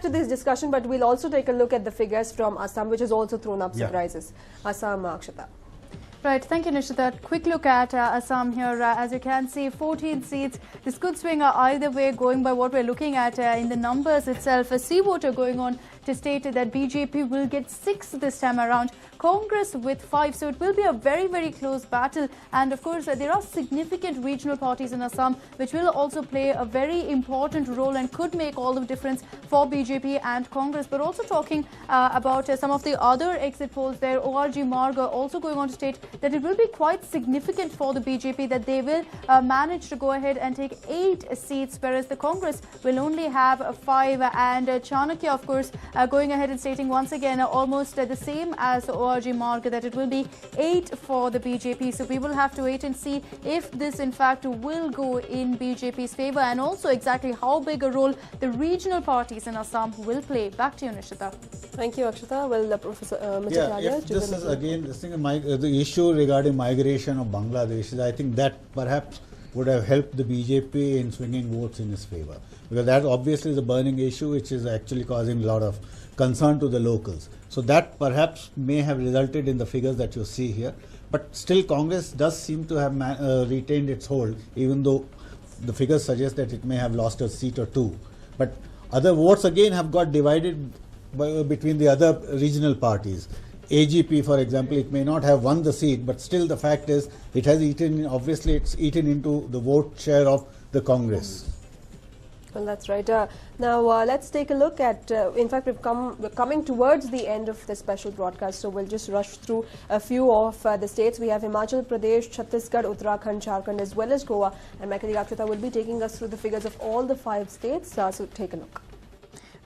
to this discussion, but we'll also take a look at the figures from Assam, which has also thrown up surprises. Assam, Akshata. Right, thank you, Nishita. Quick look at Assam here. As you can see, 14 seats. This could swing either way, going by what we're looking at in the numbers itself. A sea voter going on to state that BJP will get 6 this time around, Congress with 5. So it will be a very, very close battle. And of course, there are significant regional parties in Assam which will also play a very important role and could make all the difference for BJP and Congress. But also talking about some of the other exit polls there, ORG Marg also going on to state that it will be quite significant for the BJP, that they will manage to go ahead and take 8 seats, whereas the Congress will only have 5. And Chanakya, of course, going ahead and stating once again almost the same as ORG Marg, that it will be 8 for the BJP. So we will have to wait and see if this in fact will go in BJP's favour, and also exactly how big a role the regional parties in Assam will play. Back to you, Nishita. Thank you, Akshata. Well, Professor Mr. Talia, this is again this thing, the issue regarding migration of Bangladesh. I think that perhaps would have helped the BJP in swinging votes in his favour, because that obviously is a burning issue which is actually causing a lot of concern to the locals. So that perhaps may have resulted in the figures that you see here. But still, Congress does seem to have retained its hold, even though the figures suggest that it may have lost a seat or 2. But other votes again have got divided between the other regional parties. AGP, for example, it may not have won the seat, but still the fact is it has eaten, obviously it's eaten into the vote share of the Congress. Well, that's right. Now, let's take a look at, in fact, we're coming towards the end of the special broadcast, so we'll just rush through a few of the states. We have Himachal Pradesh, Chhattisgarh, Uttarakhand, Jharkhand, as well as Goa. And my colleague Akshata will be taking us through the figures of all the 5 states, so take a look.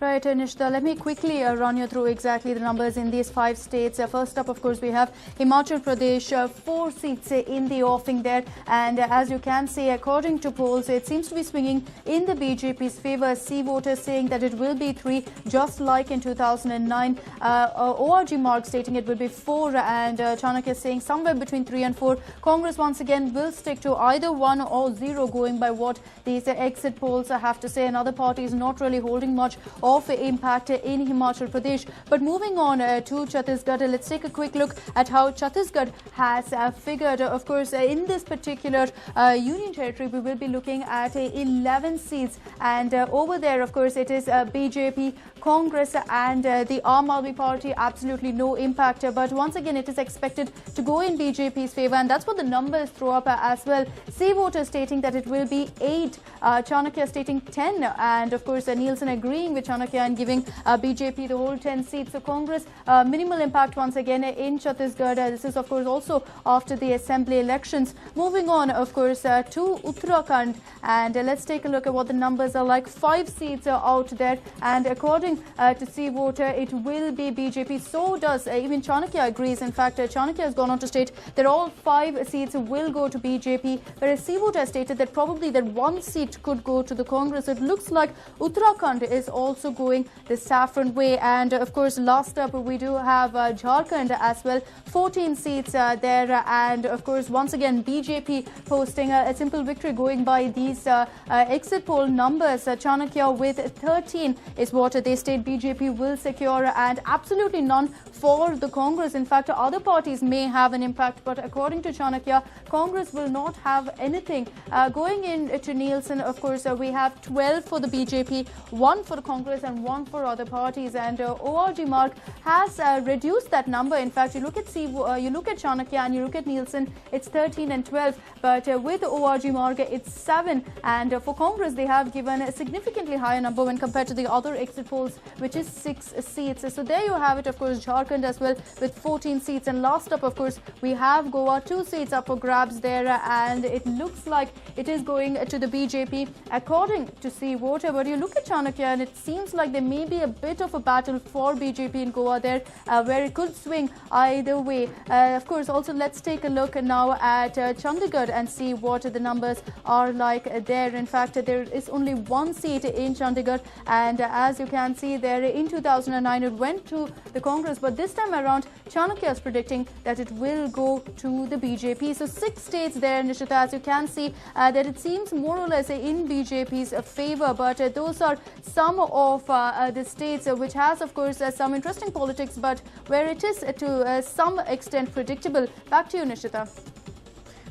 Right, Nishita, let me quickly run you through exactly the numbers in these 5 states. First up, of course, we have Himachal Pradesh, 4 seats in the offing there. And as you can see, according to polls, it seems to be swinging in the BJP's favour. C voters saying that it will be 3, just like in 2009. ORG Marg stating it will be 4, and Chanakya saying somewhere between 3 and 4. Congress once again will stick to either 1 or 0, going by what these exit polls have to say. And other parties not really holding much of impact in Himachal Pradesh. But moving on to Chhattisgarh, let's take a quick look at how Chhattisgarh has figured. Of course, in this particular union territory, we will be looking at 11 seats. And over there, of course, it is BJP, Congress and the Aam Aadmi Party, absolutely no impact. But once again, it is expected to go in BJP's favour, and that's what the numbers throw up as well. C voters stating that it will be 8, Chanakya stating 10, and of course Nielsen agreeing with Chanakya and giving BJP the whole 10 seats. So Congress, minimal impact once again in Chhattisgarh. This is of course also after the assembly elections. Moving on, of course, to Uttarakhand, and let's take a look at what the numbers are like. 5 seats are out there, and according to C voter, it will be BJP. So does even Chanakya agrees. In fact, Chanakya has gone on to state that all 5 seats will go to BJP, whereas C voter has stated that probably that 1 seat could go to the Congress. It looks like Uttarakhand is also going the saffron way. And of course, last up we do have Jharkhand as well, 14 seats there, and of course once again BJP posting a simple victory going by these exit poll numbers. Chanakya with 13 is what they state BJP will secure, and absolutely none for the Congress. In fact, other parties may have an impact, but according to Chanakya, Congress will not have anything. Going in to Nielsen, of course, we have 12 for the BJP, 1 for the Congress and 1 for other parties. And ORG Marg has reduced that number. In fact, you look at Chanakya and you look at Nielsen, it's 13 and 12. But with ORG Marg, it's 7. And for Congress, they have given a significantly higher number when compared to the other exit polls, which is 6 seats. So there you have it, of course, Jharkhand as well with 14 seats. And last up, of course, we have Goa, 2 seats up for grabs there. And it looks like it is going to the BJP, according to C voter. But you look at Chanakya, and it seems like there may be a bit of a battle for BJP in Goa there, where it could swing either way. Of course, also let's take a look now at Chandigarh and see what the numbers are like there. In fact, there is only 1 seat in Chandigarh, and as you can see there, in 2009 it went to the Congress, but this time around Chanakya is predicting that it will go to the BJP. So 6 states there, Nishita, as you can see, that it seems more or less in BJP's favor. But those are some of the states which has, of course, some interesting politics, but where it is to some extent predictable. Back to you, Nishita.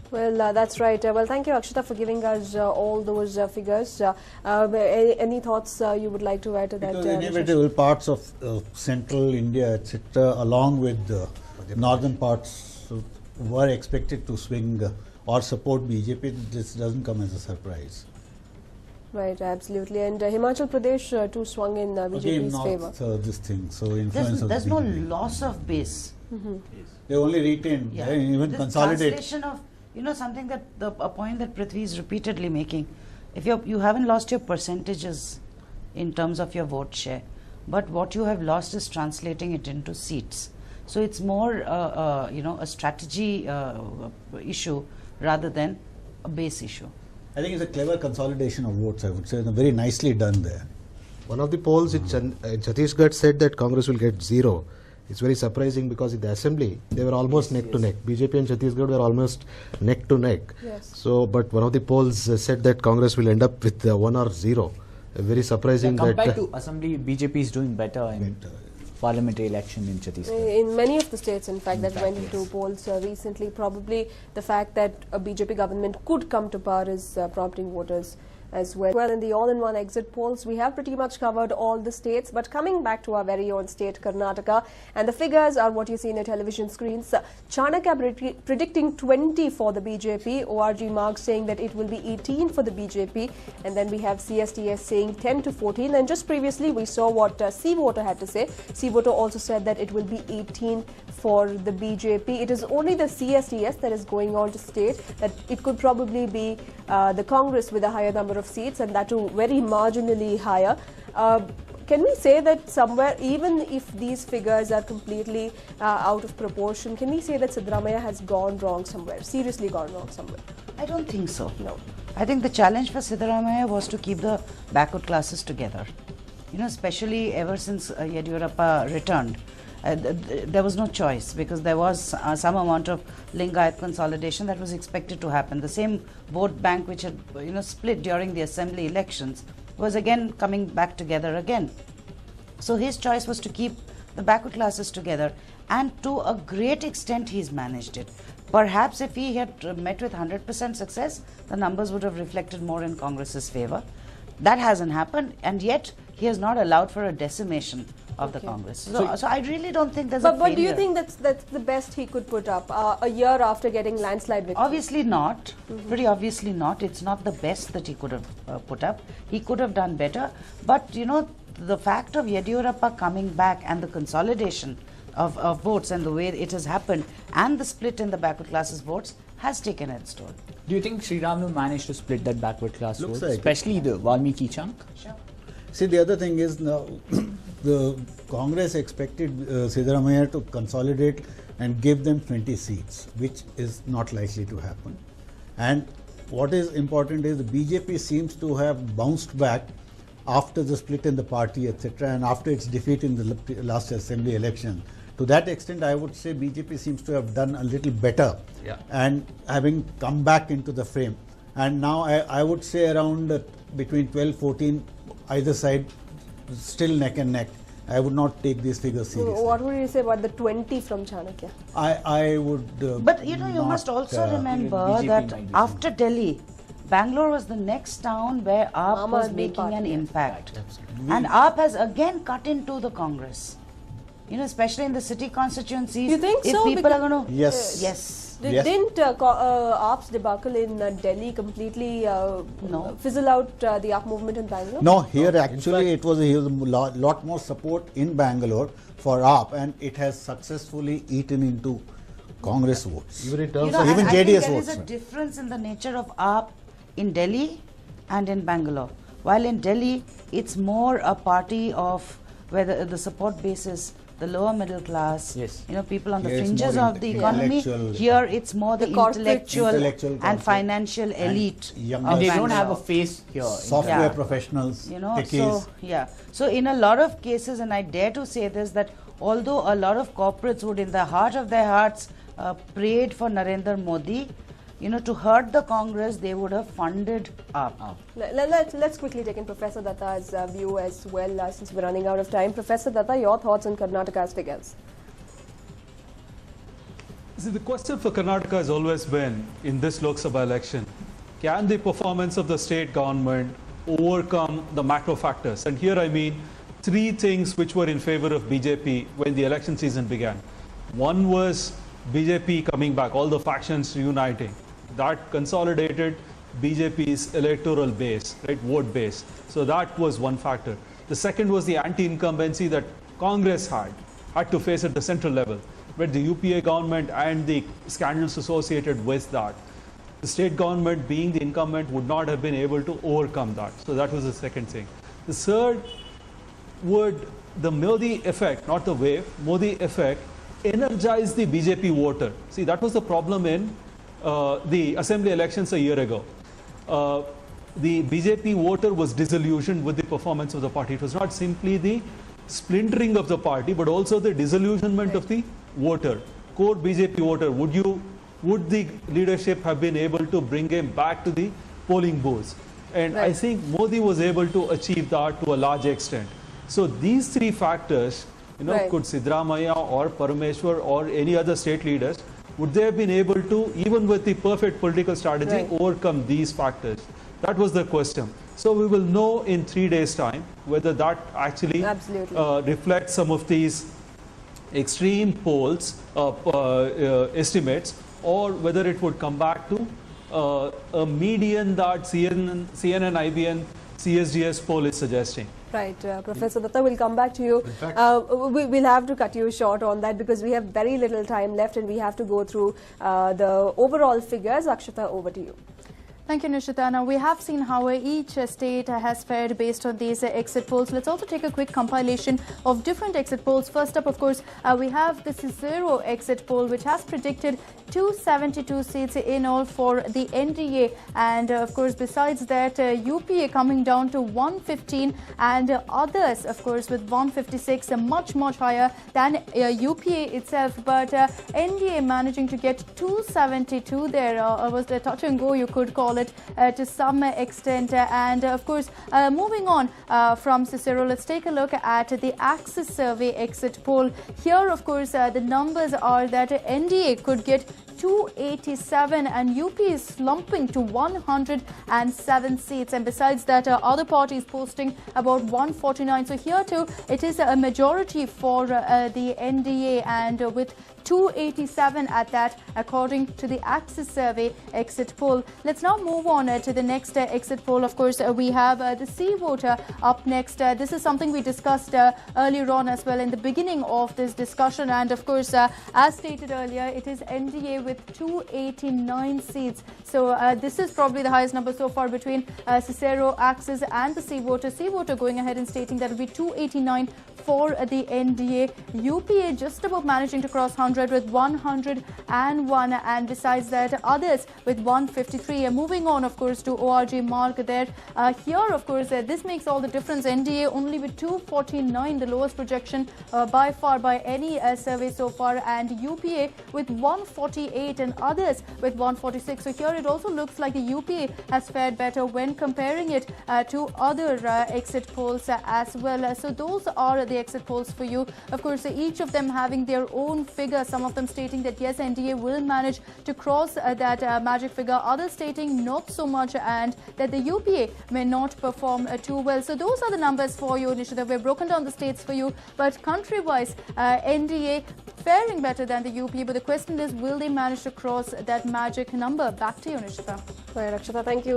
Well, that's right. Well, thank you, Akshita, for giving us all those figures. Any thoughts you would like to add to that? Because inevitable parts of central India, etc., along with the northern parts, were expected to swing or support BJP. This doesn't come as a surprise. Right, absolutely. And Himachal Pradesh too swung in BJP's favor. This thing, so influence of There's the no BJP. loss of base. They only retained, Yeah. they even This consolidate. translation of, something that a point that Prithvi is repeatedly making. If you haven't lost your percentages in terms of your vote share, but what you have lost is translating it into seats. So it's more, a strategy issue rather than a base issue. I think it's a clever consolidation of votes, I would say, and very nicely done there. One of the polls in Chhattisgarh said that Congress will get 0. It's very surprising because in the assembly they were almost neck to neck. BJP and Chhattisgarh were almost neck to neck. Yes. So, but one of the polls said that Congress will end up with 1 or 0. Very surprising compared that. to Assembly, BJP is doing better in parliamentary election in Chhattisgarh. In many of the states, in fact, that went into polls recently, probably the fact that a BJP government could come to power is prompting voters as well. Well, in the all-in-one exit polls, we have pretty much covered all the states, but coming back to our very own state, Karnataka, and the figures are what you see in your television screens. Chanakya predicting 20 for the BJP, ORG Mark saying that it will be 18 for the BJP, and then we have CSTS saying 10 to 14, and just previously we saw what C-Voter had to say. C-Voter also said that it will be 18 for the BJP. It is only the CSTS that is going on to state that it could probably be the Congress with a higher number of seats, and that too very marginally higher. Can we say that somewhere, even if these figures are completely out of proportion, can we say that Siddaramaiah has gone wrong somewhere, seriously gone wrong somewhere? I don't think so. No. I think the challenge for Siddaramaiah was to keep the backward classes together. Especially ever since Yediyurappa returned. There was no choice because there was some amount of Lingayat consolidation that was expected to happen. The same vote bank which had split during the assembly elections was again coming back together again. So his choice was to keep the backward classes together, and to a great extent he's managed it. Perhaps if he had met with 100% success, the numbers would have reflected more in Congress's favor. That hasn't happened, and yet he has not allowed for a decimation of the Congress. So I really don't think there's a failure. But do you think that's the best he could put up a year after getting landslide victory? Obviously not. Pretty obviously not. It's not the best that he could have put up. He could have done better. But the fact of Yediyurappa coming back and the consolidation of votes and the way it has happened and the split in the backward classes votes has taken its toll. Do you think Sri Ram will manage to split that backward class Looks vote, like it. especially the Valmiki chunk? See, the other thing is now the Congress expected Siddaramaiah to consolidate and give them 20 seats, which is not likely to happen. And what is important is the BJP seems to have bounced back after the split in the party, etc., and after its defeat in the last assembly election. To that extent, I would say BJP seems to have done a little better, and having come back into the frame. And now I would say around between 12, 14, either side, still neck and neck. I would not take these figures seriously. What would you say about the 20 from Chanakya? I would. But you must also remember BJP that might be after Delhi, Bangalore was the next town where AAP Aam was Aadmi making Party. an impact. And AAP has again cut into the Congress. Especially in the city constituencies. You think if so? people are going to... Yes. Yes. Yes. Didn't AAP's debacle in Delhi completely fizzle out the AAP movement in Bangalore? No, here actually it was a lot more support in Bangalore for AAP, and it has successfully eaten into Congress votes. Even in terms Even I JDS think there votes, is a right. difference in the nature of AAP in Delhi and in Bangalore. While in Delhi, it's more a party of where the support base is the lower middle class, Yes. people on the Here it's fringes more of the economy. intellectual. Here it's more the corporate- intellectual corporate and financial and elite. younger of And they Bangalore. don't have a face here. Software Yeah. professionals, techies. So in a lot of cases, and I dare to say this, that although a lot of corporates would in the heart of their hearts prayed for Narendra Modi, to hurt the Congress, they would have funded up. Let's quickly take in Professor Datta's view as well, since we're running out of time. Professor Datta, your thoughts on Karnataka's figures? See, the question for Karnataka has always been, in this Lok Sabha election, can the performance of the state government overcome the macro factors? And here I mean three things which were in favor of BJP when the election season began. One was BJP coming back, all the factions reuniting. That consolidated BJP's electoral base, right, vote base. So that was one factor. The second was the anti-incumbency that Congress had to face at the central level, where the UPA government and the scandals associated with that. The state government, being the incumbent, would not have been able to overcome that. So that was the second thing. The third would the Modi effect, not the wave, Modi effect, energize the BJP voter. See, that was the problem in the assembly elections a year ago. The BJP voter was disillusioned with the performance of the party. It was not simply the splintering of the party, but also the disillusionment of the voter, core BJP voter. Would the leadership have been able to bring him back to the polling booths? And I think Modi was able to achieve that to a large extent. So these three factors, could Siddaramaiah or Parameshwar or any other state leaders, would they have been able to, even with the perfect political strategy, overcome these factors? That was the question. So we will know in 3 days' time whether that actually reflects some of these extreme polls, estimates, or whether it would come back to a median that CNN, IBN, CSDS poll is suggesting. Right, Professor Datta, we'll come back to you. We'll have to cut you short on that because we have very little time left and we have to go through the overall figures. Akshata, over to you. Thank you, Nishita. Now, we have seen how each state has fared based on these exit polls. Let's also take a quick compilation of different exit polls. First up, of course, we have the CICERO exit poll, which has predicted 272 seats in all for the NDA. And, of course, besides that, UPA coming down to 115 and others, of course, with 156, much, much higher than UPA itself. But NDA managing to get 272 there was the touch and go, you could call it, to some extent. And of course, moving on from CICERO, let's take a look at the Axis Survey exit poll. Here, of course, the numbers are that NDA could get 287 and UP is slumping to 107 seats, and besides that other parties posting about 149. So here too it is a majority for the NDA, and with 287 at that, according to the Axis Survey exit poll. Let's now move on to the next exit poll. Of course, we have the C voter up next. This is something we discussed earlier on as well in the beginning of this discussion. And of course, as stated earlier, it is NDA with 289 seats. So this is probably the highest number so far between CICERO, Axis and the C voter. C voter going ahead and stating that it will be 289 for the NDA. UPA just about managing to cross 100 with 101, and besides that others with 153. Moving on, of course, to ORG mark there. Here, of course, this makes all the difference. NDA only with 249, the lowest projection by far by any survey so far, and UPA with 148 and others with 146. So here it also looks like the UPA has fared better when comparing it to other exit polls as well. So those are the exit polls for you. Of course, each of them having their own figure. Some of them stating that yes, NDA will manage to cross that magic figure. Others stating not so much, and that the UPA may not perform too well. So those are the numbers for you, Nishita. We've broken down the states for you, but country-wise, NDA faring better than the UPA. But the question is, will they manage to cross that magic number? Back to you, Nishita. Right, Akshata, thank you.